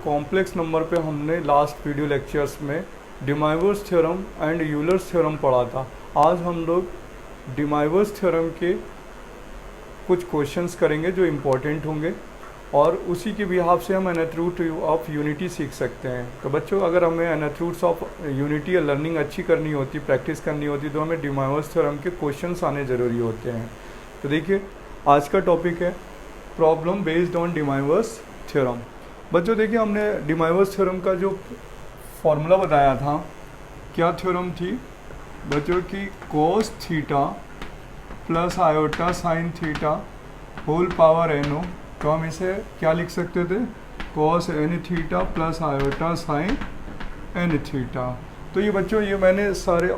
Complex number पे हमने last video lectures में डिमाइवर्स थ्योरम एंड यूलर्स थ्योरम पढ़ा था। आज हम लोग डिमाइवर्स थ्योरम के कुछ क्वेश्चंस करेंगे जो इम्पोर्टेंट होंगे और उसी के बिहाफ से हम nth रूट ऑफ यूनिटी सीख सकते हैं। तो बच्चों, अगर हमें nth रूट्स ऑफ यूनिटी या लर्निंग अच्छी करनी होती, प्रैक्टिस करनी होती, तो हमें डिमाइवर्स थ्योरम के क्वेश्चंस आने ज़रूरी होते हैं। तो देखिए, आज का टॉपिक है प्रॉब्लम बेस्ड ऑन डिमाइवर्स थ्योरम। बच्चों देखिए, हमने डिमाइवर्स थ्योरम का जो फॉर्मूला बताया था, क्या थ्योरम थी बच्चों की, cos theta plus iota sine theta whole power n. तो हम इसे क्या लिख सकते थे, cos n theta plus iota sine n theta. तो ये बच्चों, ये मैंने सारे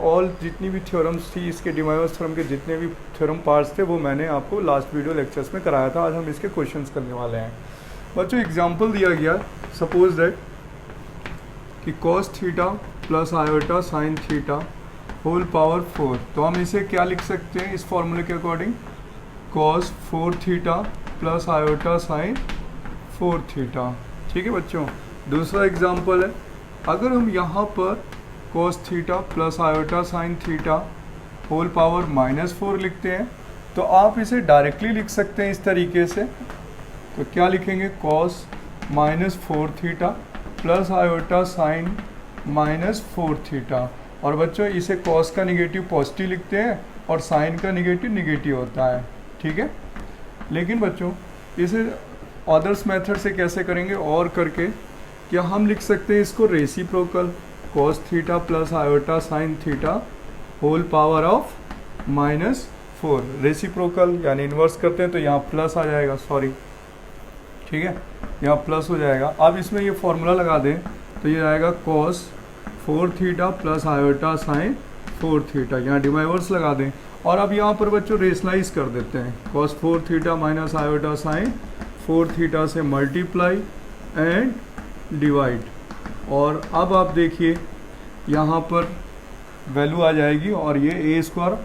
जितनी भी थ्योरम्स थी इसके डिमाइवर्स थ्योरम के जितने भी थ्योरम पार्ट्स थे वो मैंने आपको लास्ट वीडियो लेक्चर्स में कराया था। आज हम इसके क्वेश्चंस करने वाले हैं। बच्चों एग्जांपल दिया गया, सपोज दैट कि cos theta plus iota sine theta whole power 4। तो हम इसे क्या लिख सकते हैं इस फॉर्मूले के according, cos 4 theta plus iota sine 4 theta. ठीक है बच्चों। दूसरा एग्जांपल है, अगर हम यहाँ पर cos theta plus iota sine theta whole power -4 लिखते हैं, तो आप इसे डायरेक्टली लिख सकते हैं इस तरीके से। तो क्या लिखेंगे, cos -4 theta plus iota sine -4 theta. और बच्चों इसे cos का निगेटिव पॉजिटिव लिखते हैं और साइन का निगेटिव निगेटिव होता है। ठीक है। लेकिन बच्चों इसे अदर्स मेथड से कैसे करेंगे, और करके क्या हम लिख सकते हैं इसको reciprocal, cos theta plus iota sine theta whole power of -4। Reciprocal यानी इन्वर्स करते हैं तो यहाँ प्लस आ जाएगा, सॉरी, ठीक है, यहाँ प्लस हो जाएगा। अब इसमें ये फॉर्मूला लगा दें तो ये आएगा cos 4 theta plus iota sine 4 theta. यहाँ डिमाइवर्स लगा दें और अब यहाँ पर बच्चों रेशनलाइज कर देते हैं, cos 4 theta minus iota sine 4 theta से मल्टीप्लाई एंड डिवाइड। और अब आप देखिए यहाँ पर वैल्यू आ जाएगी और ये a square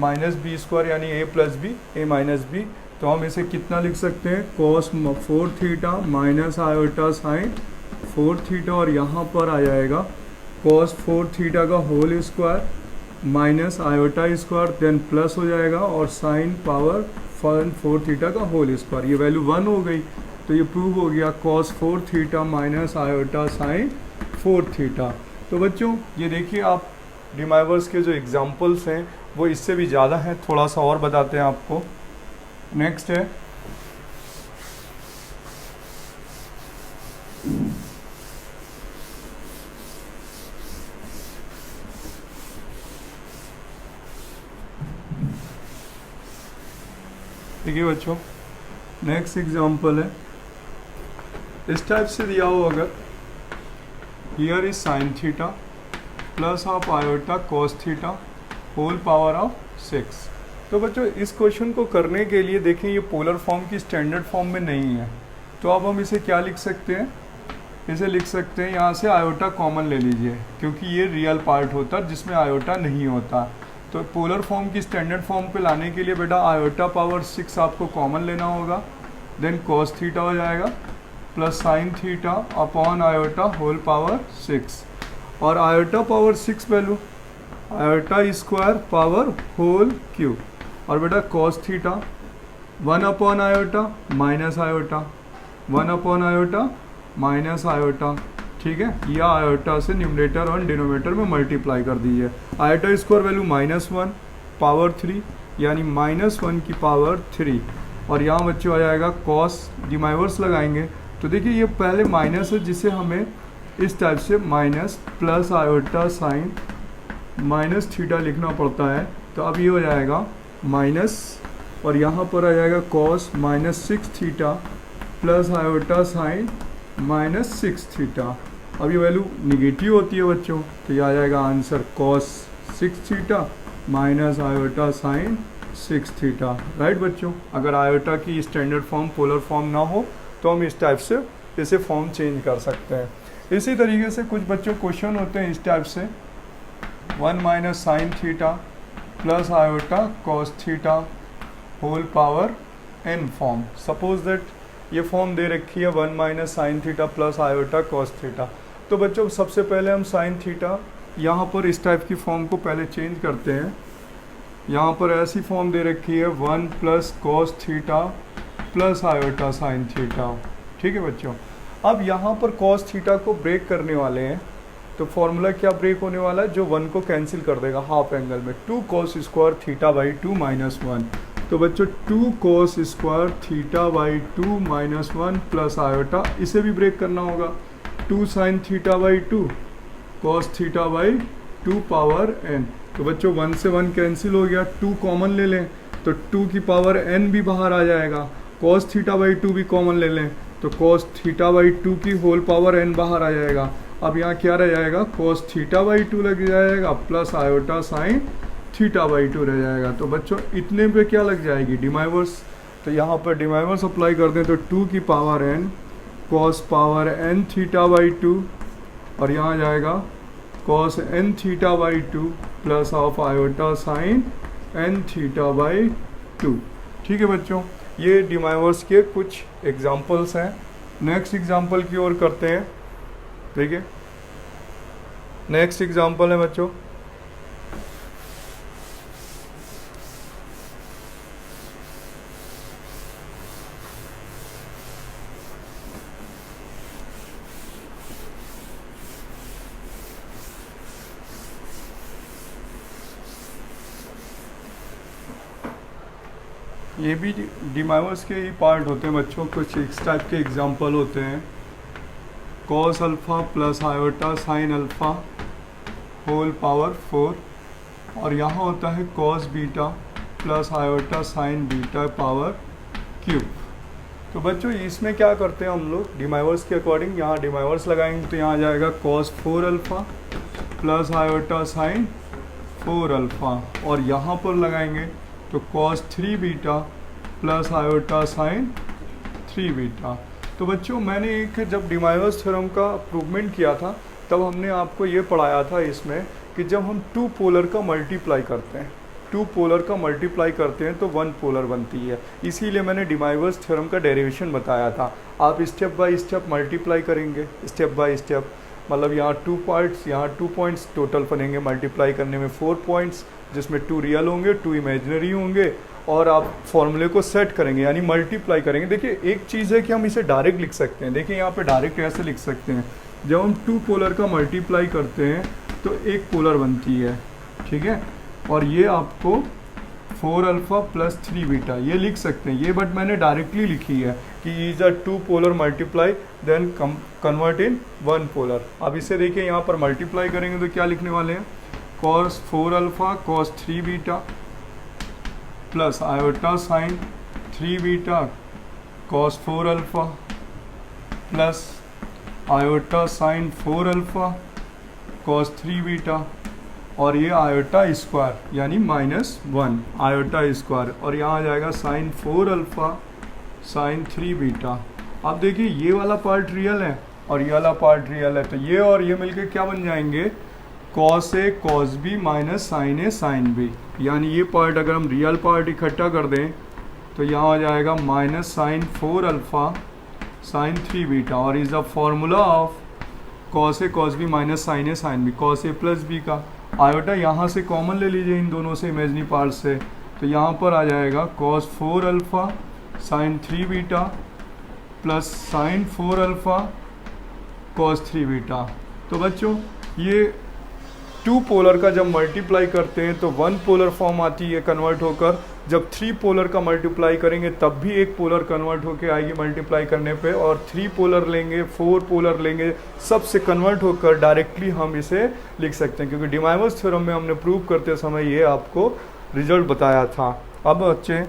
minus B square यानी a plus B a minus B. तो हम इसे कितना लिख सकते हैं, cos 4 theta minus iota sine 4 theta, और यहाँ पर आ जाएगा cos 4 थीटा का whole square minus iota square, then plus हो जाएगा और साइन पावर 4 थीटा का होल स्क्वायर। ये वैल्यू 1 हो गई, तो ये प्रूव हो गया cos 4 theta minus iota sine 4 theta. तो बच्चों ये देखिए, आप डिमाइवर्स के जो एग्जाम्पल्स हैं वो इससे भी ज़्यादा हैं, थोड़ा सा और बताते हैं आपको। नेक्स्ट है ठीक है बच्चों, नेक्स्ट एग्जांपल है, इस टाइप से दिया हो, अगर here is sine theta plus of iota cos theta whole power of 6। तो बच्चों इस क्वेश्चन को करने के लिए देखें, ये पोलर फॉर्म की स्टैंडर्ड फॉर्म में नहीं है, तो अब हम इसे क्या लिख सकते हैं, इसे लिख सकते हैं, यहाँ से आयोटा कॉमन ले लीजिए क्योंकि ये रियल पार्ट होता है जिसमें आयोटा नहीं होता। तो पोलर फॉर्म की स्टैंडर्ड फॉर्म पे लाने के लिए बेटा आयोटा पावर 6 आपको कॉमन लेना होगा, देन cos थीटा हो जाएगा plus sine theta upon iota whole power 6, और iota power 6 value iota square power whole cube, और बेटा cos theta 1 upon iota minus iota 1 upon iota minus iota. ठीक है, या आयोटा से न्यूमरेटर और डिनोमिनेटर में मल्टीप्लाई कर दीजिए। आयोटा स्क्वायर वैल्यू -1 पावर 3 यानी -1 की पावर 3, और यहाँ बच्चों आ जाएगा cos, डिमाइवर्स लगाएंगे तो देखिए ये पहले माइनस है जिसे हमें इस टाइप से minus plus iota sign minus theta लिखना पड़ता है। तो अब ये हो जाएगा माइनस, और यहाँ पर आ जाएगा cos -6 theta plus iota sign -6 theta. अब ये वैल्यू निगेटिव होती है बच्चों, तो ये आ जाएगा answer cos 6 theta minus iota sign 6 theta. Right बच्चों, अगर आयोटा की स्टैंडर्ड फॉर्म पोलर फॉर्म ना हो तो हम इस टाइप से इसे फॉर्म चेंज कर सकते हैं। इसी तरीके से कुछ बच्चों क्वेश्चन होते हैं इस टाइप से, 1 minus sine theta plus iota cos theta whole power n form. Suppose that ये फॉर्म दे रखी है 1 minus sine theta plus iota cos theta. तो बच्चों सबसे पहले हम साइन थीटा यहाँ पर इस टाइप की फॉर्म को पहले चेंज करते हैं। यहाँ पर ऐसी फॉर्म दे रखी है 1 plus cos theta plus iota sine theta. ठीक है बच्चों, अब यहाँ पर कॉस थीटा को ब्रेक करने वाले हैं, तो फॉर्मूला क्या ब्रेक होने वाला है, जो 1 को कैंसिल कर देगा हाफ एंगल में, 2 cos square theta by 2 minus 1। तो बच्चों 2 cos square theta by 2 minus 1 plus iota, इसे भी ब्रेक करना होगा, 2 sine theta by 2 cos theta by 2 power n। तो बच्चों 1 से 1 कैंसिल हो गया, 2 कॉमन ले लें तो 2 की पावर n भी बाहर आ जाएगा, कॉस थीटा बाई 2 भी कॉमन ले लें तो कॉस थीटा बाई 2 की होल पावर n बाहर आ जाएगा। अब यहाँ क्या रह जाएगा, कॉस थीटा बाई 2 लग जाएगा plus iota sine theta by 2 रह जाएगा। तो बच्चों इतने पे क्या लग जाएगी, डिमाइवर्स। तो यहाँ पर डिमाइवर्स अप्लाई कर दें तो 2 की power n cos power n theta by 2 और यहाँ जाएगा cos n theta by 2 plus of iota sine n theta by 2। ठीक है बच्चों, ये डिमाइवर्स के कुछ एग्जाम्पल्स हैं। नेक्स्ट एग्जाम्पल की ओर करते हैं। देखिए नेक्स्ट एग्जाम्पल है बच्चों, ये भी डिमाइवर्स के ही पार्ट होते हैं बच्चों। कुछ इस टाइप के एग्जाम्पल होते हैं, cos alpha plus iota sine alpha whole power 4 और यहाँ होता है cos beta plus iota sine beta power cube. तो बच्चों इसमें क्या करते हैं हम लोग, डिमाइवर्स के अकॉर्डिंग यहाँ डिमाइवर्स लगाएंगे तो यहाँ जाएगा cos 4 alpha plus iota sine 4 alpha और यहाँ पर लगाएंगे तो cos 3 beta plus iota sign 3 beta. तो बच्चों मैंने एक जब डिमाइवर्स थ्योरम का प्रूवमेंट किया था तब हमने आपको ये पढ़ाया था इसमें कि जब हम 2 पोलर का मल्टीप्लाई करते हैं, 2 पोलर का मल्टीप्लाई करते हैं तो 1 पोलर बनती है। इसीलिए मैंने डिमाइवर्स थ्योरम का डेरिवेशन बताया था। आप स्टेप बाय स्टेप मल्टीप्लाई करेंगे, स्टेप बाय स्टेप, मतलब यहाँ 2 पार्ट्स, यहाँ 2 पॉइंट्स टोटल बनेंगे, मल्टीप्लाई करने में 4 पॉइंट्स, जिसमें 2 रियल होंगे 2 इमेजिनरी होंगे और आप फॉर्मूले को सेट करेंगे यानी मल्टीप्लाई करेंगे। देखिए एक चीज़ है कि हम इसे डायरेक्ट लिख सकते हैं। देखिए यहाँ पे डायरेक्ट कैसे लिख सकते हैं, जब हम 2 पोलर का मल्टीप्लाई करते हैं तो 1 पोलर बनती है। ठीक है, और ये आपको 4 अल्फ़ा प्लस 3 बीटा ये लिख सकते हैं, ये बट मैंने डायरेक्टली लिखी है कि is a 2 polar multiply then convert in 1 polar. अब इसे देखिए यहाँ पर मल्टीप्लाई करेंगे तो क्या लिखने वाले हैं, cos 4 alpha cos 3 beta plus iota sign 3 beta cos 4 alpha plus iota sine 4 alpha cos 3 beta और ये आयोटा स्क्वायर यानी -1 आयोटा स्क्वायर और यहाँ आ जाएगा साइन 4 अल्फ़ा साइन 3 बीटा। अब देखिए ये वाला पार्ट रियल है और ये वाला पार्ट रियल है, तो ये और ये मिलके क्या बन जाएंगे, cos A cos B minus sine A sine B. यानी ये पार्ट अगर हम रियल पार्ट इकट्ठा कर दें तो यहाँ आ जाएगा minus sine 4 alpha sine 3 beta और is the formula of cos A cos B minus sine A sine B, cos A plus B का आयोटा यहाँ से कॉमन ले लीजिए इन दोनों से इमेजनी पार्ट से, तो यहाँ पर आ जाएगा cos 4 alpha sine 3 beta plus sign 4 alpha cos 3 beta. तो बच्चों ये 2 पोलर का जब मल्टीप्लाई करते हैं तो 1 पोलर फॉर्म आती है कन्वर्ट होकर, जब 3 पोलर का मल्टीप्लाई करेंगे तब भी 1 पोलर कन्वर्ट होकर आएगी मल्टीप्लाई करने पे, और 3 पोलर लेंगे 4 पोलर लेंगे, सबसे कन्वर्ट होकर डायरेक्टली हम इसे लिख सकते हैं, क्योंकि डिमाइवर्स थ्योरम में हमने प्रूव करते समय ये आपको रिजल्ट बताया था। अब बच्चे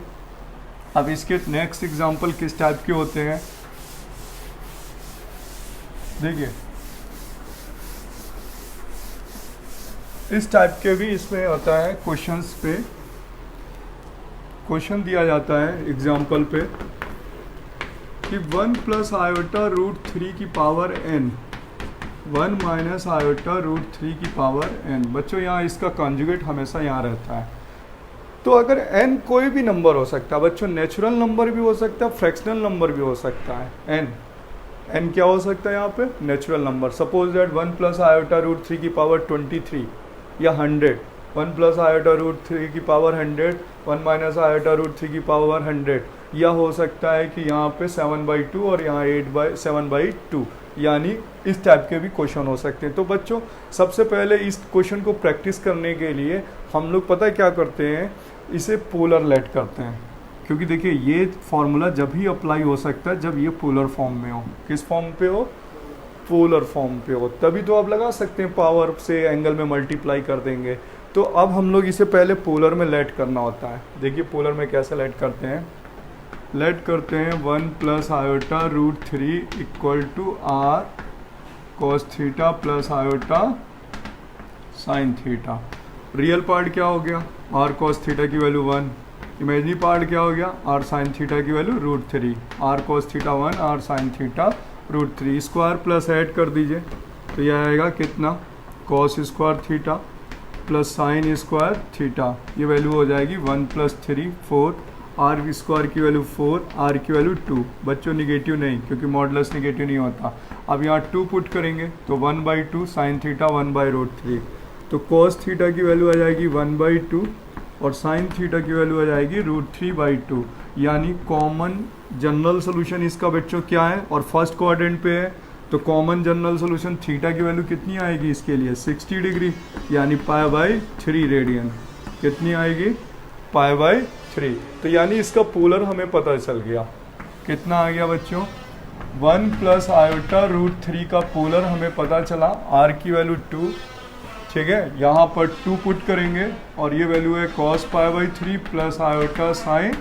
अब इसके नेक्स्ट एग्जाम्पल किस टाइप के होते हैं, देखिए इस टाइप के भी इसमें आता है, क्वेश्चंस पे क्वेश्चन दिया जाता है एग्जाम्पल पे कि 1 प्लस आयोटा रूट 3 की power n 1 minus iota root 3 की पावर n। बच्चों यहाँ इसका कॉन्जुगेट हमेशा यहाँ रहता है, तो अगर n कोई भी नंबर हो सकता है बच्चों, नेचुरल नंबर भी हो सकता है, फ्रैक्शनल नंबर भी हो सकता है। n क्या हो सकता है यहाँ पे, natural number. Suppose that 1 plus iota root 3 की पावर 23 या 100, 1 प्लस आयोटा रूट 3 की पावर 100, 1 माइनस आयोटा रूट 3 की पावर 100, या हो सकता है कि यहाँ पे 7/2 और यहाँ 7/2, यानी इस टाइप के भी क्वेश्चन हो सकते हैं। तो बच्चों सबसे पहले इस क्वेश्चन को प्रैक्टिस करने के लिए हम लोग पता है क्या करते हैं, इसे पोलर लेट करते हैं, क्योंकि देखिए ये फॉर्मूला जब ही अप्लाई हो सकता है जब ये पोलर फॉर्म में हो। किस फॉर्म पे हो, पोलर फॉर्म पे हो, तभी तो आप लगा सकते हैं, पावर से एंगल में मल्टीप्लाई कर देंगे। तो अब हम लोग इसे पहले पोलर में लेट करना होता है। देखिए पोलर में कैसे लेट करते हैं, लेट करते हैं 1 plus iota root 3 equal to r cos theta plus iota sine theta. Real part क्या हो गया, आर कॉस थीटा की वैल्यू 1, इमेजनरी पार्ट क्या हो गया, आर साइन थीटा की value root 3, r cos theta 1, r sine theta root 3। Square plus add कर दीजिए तो यह आएगा कितना, cos square theta plus sine square theta, ये वैल्यू हो जाएगी 1 प्लस 3 4, आर स्क्वायर की वैल्यू 4, आर की वैल्यू 2। बच्चों निगेटिव नहीं, क्योंकि मॉडुलस निगेटिव नहीं होता। अब यहाँ 2 पुट करेंगे तो 1/2 साइन थीटा 1/√3, तो कॉस थीटा की वैल्यू आ जाएगी 1/2 और साइन थीटा की वैल्यू आ जाएगी √3/2, यानी कॉमन जनरल सोल्यूशन इसका बच्चों क्या है, और फर्स्ट क्वाड्रेंट पे है तो कॉमन जनरल सोल्यूशन थीटा की वैल्यू कितनी आएगी इसके लिए, 60 डिग्री, यानी π/3 रेडियन। कितनी आएगी, π/3। तो यानी इसका पोलर हमें पता चल गया। कितना आ गया बच्चों, 1 प्लस आयोटा रूट 3 का पोलर हमें पता चला, आर की वैल्यू 2, ठीक है, यहाँ पर 2 पुट करेंगे और ये वैल्यू है cos π/3 प्लस आयोटा साइन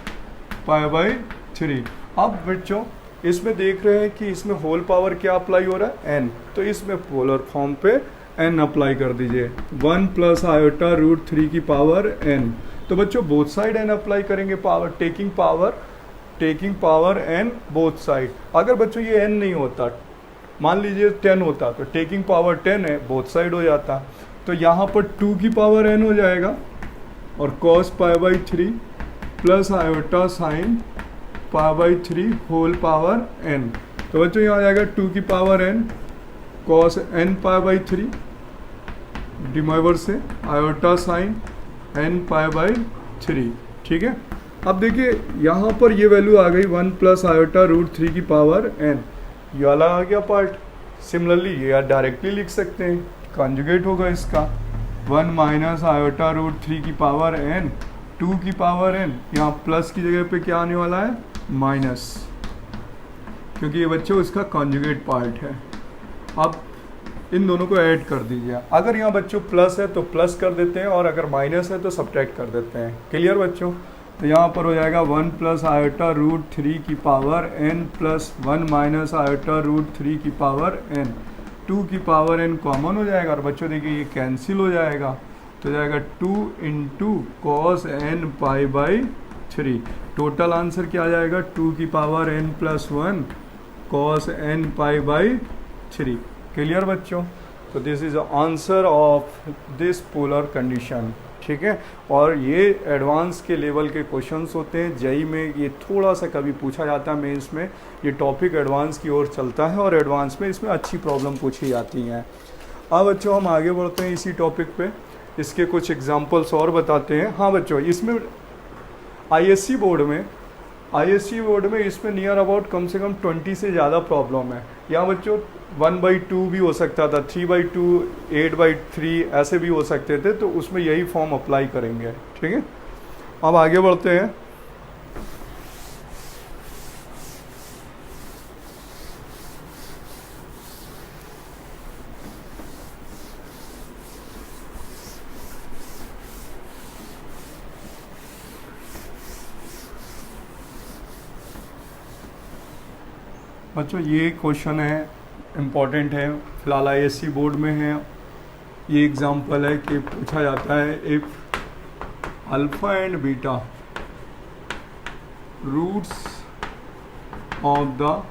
π/3। अब बच्चों इसमें देख रहे हैं कि इसमें होल पावर क्या अप्लाई हो रहा है, n, तो इसमें पोलर फॉर्म पे n अप्लाई कर दीजिए, 1 प्लस आयोटा रूट 3 की पावर n। तो बच्चों बोथ साइड n अप्लाई करेंगे, power taking power n both side. अगर बच्चों ये n नहीं होता, मान लीजिए 10 होता, तो टेकिंग पावर 10 है, बोथ साइड हो जाता। तो यहाँ पर 2 की पावर n हो जाएगा और cos π/3 plus iota sine π/3 whole power n। तो बच्चों यहाँ आ जाएगा 2 की power n cos n π/3 De Moivre से आयोटा साइन n π/3, ठीक है। अब देखिए यहाँ पर ये वैल्यू आ गई 1 प्लस आयोटा रूट 3 की पावर n, ये वाला आ गया पार्ट। सिमिलरली ये आप डायरेक्टली लिख सकते हैं, कॉन्जुगेट होगा इसका 1 माइनस आयोटा रूट 3 की पावर n, 2 की पावर n, यहाँ प्लस की जगह पे क्या आने वाला है, माइनस, क्योंकि ये बच्चों इसका कॉन्जुगेट पार्ट है। अब इन दोनों को ऐड कर दीजिए, अगर यहाँ बच्चों प्लस है तो प्लस कर देते हैं और अगर माइनस है तो सब्ट्रैक्ट कर देते हैं। क्लियर बच्चों, तो यहाँ पर हो जाएगा 1 प्लस आयोटा रूट 3 की power n plus 1 minus iota root 3 की पावर n, 2 की पावर n कॉमन हो जाएगा और बच्चों देखिए ये कैंसिल हो जाएगा, तो जाएगा 2 into cos n π/3। Total answer क्या आ जाएगा, 2 की power n plus 1 cos n π/3। Clear बच्चों, तो this is answer of this polar condition, ठीक है। और ये एडवांस के लेवल के क्वेश्चंस होते हैं, जेई में ये थोड़ा सा कभी पूछा जाता है, मेंस में ये टॉपिक एडवांस की ओर चलता है और एडवांस में इसमें अच्छी प्रॉब्लम पूछी जाती हैं। अब बच्चों हम आगे बढ़ते हैं इसी टॉपिक पे, इसके कुछ एग्जांपल्स और बताते हैं। हाँ बच्चों, इसमें आईएससी बोर्ड में इसमें नियर अबाउट कम से कम 20 से ज़्यादा प्रॉब्लम है। यहाँ बच्चों 1/2 भी हो सकता था, 3/2, 8/3 ऐसे भी हो सकते थे, तो उसमें यही फॉर्म अप्लाई करेंगे, ठीक है। अब आगे बढ़ते हैं। बच्चों ये क्वेश्चन है, इम्पॉर्टेंट है, फिलहाल आईएससी बोर्ड में है। ये एग्जांपल है कि पूछा जाता है if alpha and beta roots of the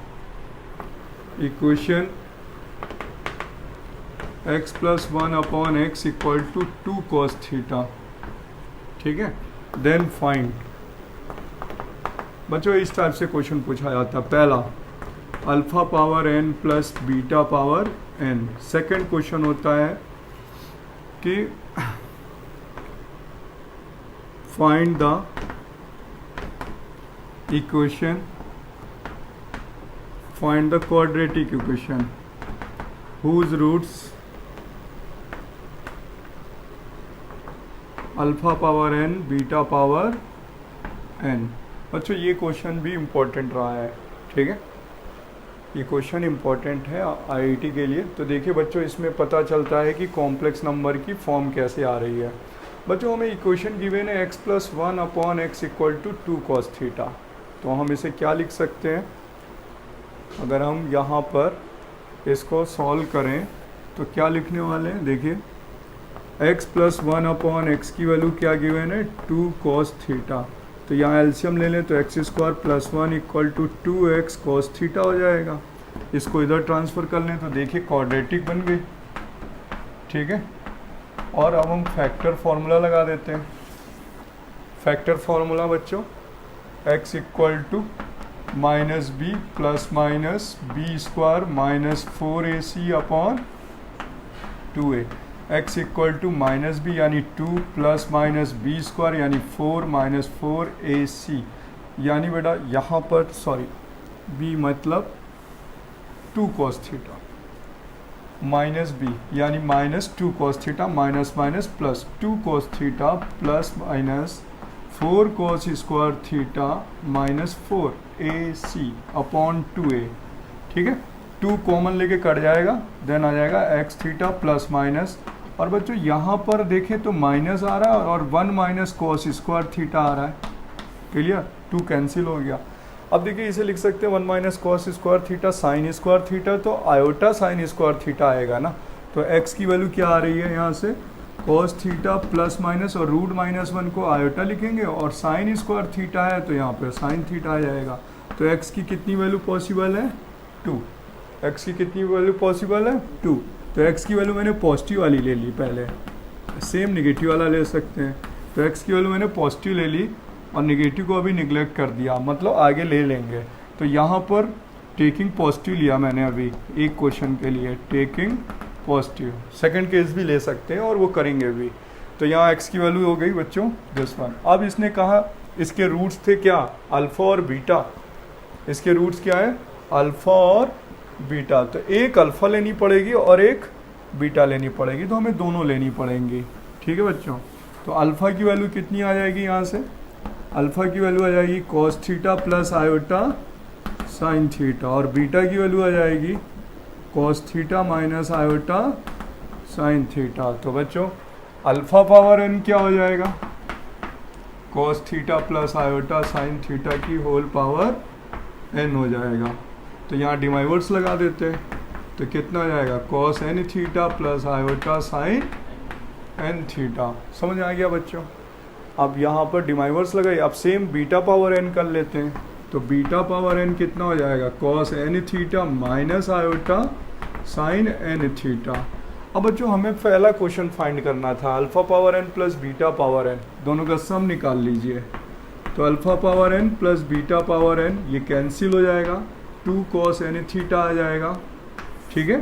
equation x + 1/x = 2 cos theta, ठीक है। Then find. बच्चों इस टाइप से क्वेश्चन पूछा जाता है। पहला alpha power n plus beta power n। Second question होता है कि find the equation, find the quadratic equation whose roots alpha power n beta power n। बच्चों ये क्वेश्चन भी इम्पोर्टेंट रहा है, ठीक है, ये क्वेश्चन इम्पोर्टेंट है आईआईटी के लिए। तो देखिए बच्चों इसमें पता चलता है कि कॉम्प्लेक्स नंबर की फॉर्म कैसे आ रही है। बच्चों हमें इक्वेशन गिवन है x plus 1 upon x equal to 2 cos theta. तो हम इसे क्या लिख सकते हैं, अगर हम यहाँ पर इसको सॉल्व करें तो क्या लिखने वाले हैं, देखिए x प्लस 1 अपॉन एक्स की वैल्यू क्या गिवन है 2 cos थीटा। तो यहाँ एलसीएम ले लें तो x square plus 1 equal to 2x cos theta हो जाएगा। इसको इधर ट्रांसफ़र कर लें तो देखिए क्वाड्रेटिक बन गई, ठीक है। और अब हम फैक्टर फार्मूला लगा देते हैं। फैक्टर फार्मूला बच्चों x equal to minus b plus minus B square minus 4ac upon 2a। x equal to minus b यानी 2 प्लस माइनस बी स्क्वायर यानी 4 माइनस 4ac, यानी बेटा यहाँ पर सॉरी b मतलब 2 cos थीटा माइनस बी यानी minus 2 cos theta minus minus plus 2 cos theta plus minus 4 cos square theta minus 4ac upon 2a, ठीक है। 2 कॉमन लेके कट जाएगा, देन आ जाएगा x थीटा प्लस माइनस। और बच्चों यहाँ पर देखें तो माइनस आ रहा है और 1 माइनस cos स्क्वायर थीटा आ रहा है, क्लियर, 2 कैंसिल हो गया। अब देखिए इसे लिख सकते हैं 1 minus cos square theta sine square theta, तो आयोटा साइन स्क्वायर थीटा आएगा ना। तो x की वैल्यू क्या आ रही है यहाँ से cos थीटा प्लस माइनस और रूट माइनस 1 को आयोटा लिखेंगे और साइन स्क्वायर थीटा है तो यहाँ पे साइन थीटा आ जाएगा। तो x की कितनी वैल्यू पॉसिबल है 2, x की कितनी वैल्यू पॉसिबल है 2। तो x की वैल्यू मैंने पॉजिटिव वाली ले ली, पहले सेम निगेटिव वाला ले सकते हैं। तो x की वैल्यू मैंने पॉजिटिव ले ली और निगेटिव को अभी निगलेक्ट कर दिया, मतलब आगे ले लेंगे। तो यहाँ पर टेकिंग पॉजिटिव लिया मैंने अभी एक क्वेश्चन के लिए, टेकिंग पॉजिटिव। सेकंड केस भी ले सकते हैं और वो करेंगे भी। तो यहाँ x की वैल्यू हो गई बच्चों दिस वन। अब इसने कहा इसके रूट्स थे क्या, अल्फ़ा और बीटा। इसके रूट्स क्या है, अल्फ़ा और बीटा। तो एक अल्फ़ा लेनी पड़ेगी और एक बीटा लेनी पड़ेगी, तो हमें दोनों लेनी पड़ेंगी, ठीक है बच्चों। तो अल्फ़ा की वैल्यू कितनी आ जाएगी यहाँ से, अल्फ़ा की वैल्यू आ जाएगी cos theta plus iota sine theta, और बीटा की वैल्यू आ जाएगी cos theta minus iota sine theta. तो बच्चों अल्फ़ा पावर n क्या हो जाएगा, cos theta plus iota sine theta की होल पावर n हो जाएगा। तो यहाँ डिमाइवर्स लगा देते हैं तो कितना आ जाएगा cos n theta plus iota sine n theta. समझ आ गया बच्चों। अब यहाँ पर डिमाइवर्स लगाइए। अब सेम बीटा पावर n कर लेते हैं तो बीटा पावर n कितना हो जाएगा cos n theta minus iota sine n theta. अब बच्चों हमें पहला क्वेश्चन फाइंड करना था alpha power n plus beta power n, दोनों का सम निकाल लीजिए। तो alpha power n plus beta power n ये कैंसिल हो जाएगा, 2 cos n थीटा आ जाएगा, ठीक है।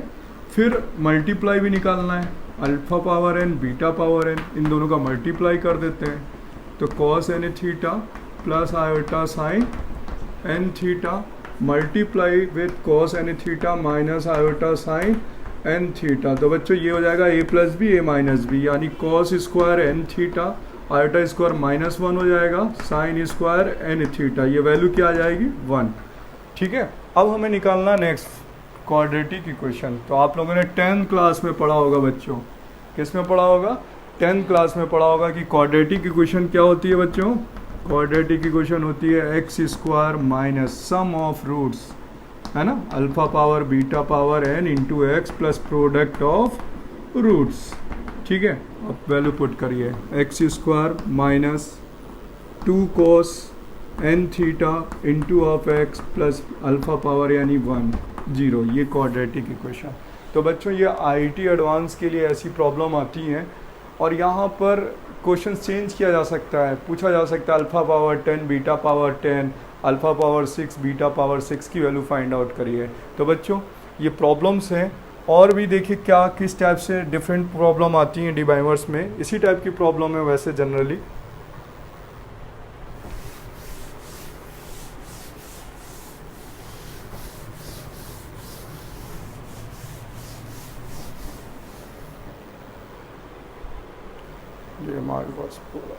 फिर मल्टीप्लाई भी निकालना है, alpha power n beta power n इन दोनों का मल्टीप्लाई कर देते हैं। तो cos n theta plus iota sine n theta multiply with cos n theta minus iota sine n theta. तो बच्चों ये हो जाएगा a plus B a minus b, यानी cos square n theta iota square minus 1 हो जाएगा sine square n theta, ये value क्या आ जाएगी 1, ठीक है। अब हमें निकालना नेक्स्ट क्वाड्रेटिक इक्वेशन। तो आप लोगों ने 10th क्लास में पढ़ा होगा बच्चों, किस में पढ़ा होगा, 10th क्लास में पढ़ा होगा कि क्वाड्रेटिक इक्वेशन क्या होती है बच्चों। क्वाड्रेटिक इक्वेशन होती है x square minus sum of roots, है ना, alpha power beta power n into x plus product of roots, ठीक है। अब वैल्यू पुट करिए x square minus 2 cos n theta into of x plus alpha power यानी 1 0, ये quadratic equation. तो बच्चों ये आईआईटी एडवांस के लिए ऐसी प्रॉब्लम आती हैं और यहाँ पर क्वेश्चन चेंज किया जा सकता है, पूछा जा सकता है alpha power 10 beta power 10 alpha power 6 beta power 6 की वैल्यू फाइंड आउट करिए। तो बच्चों ये प्रॉब्लम्स हैं, और भी देखिए क्या किस टाइप से डिफरेंट प्रॉब्लम आती हैं डिवाइवर्स में, इसी टाइप की प्रॉब्लम है वैसे जनरली। ये हमारे पास पूरा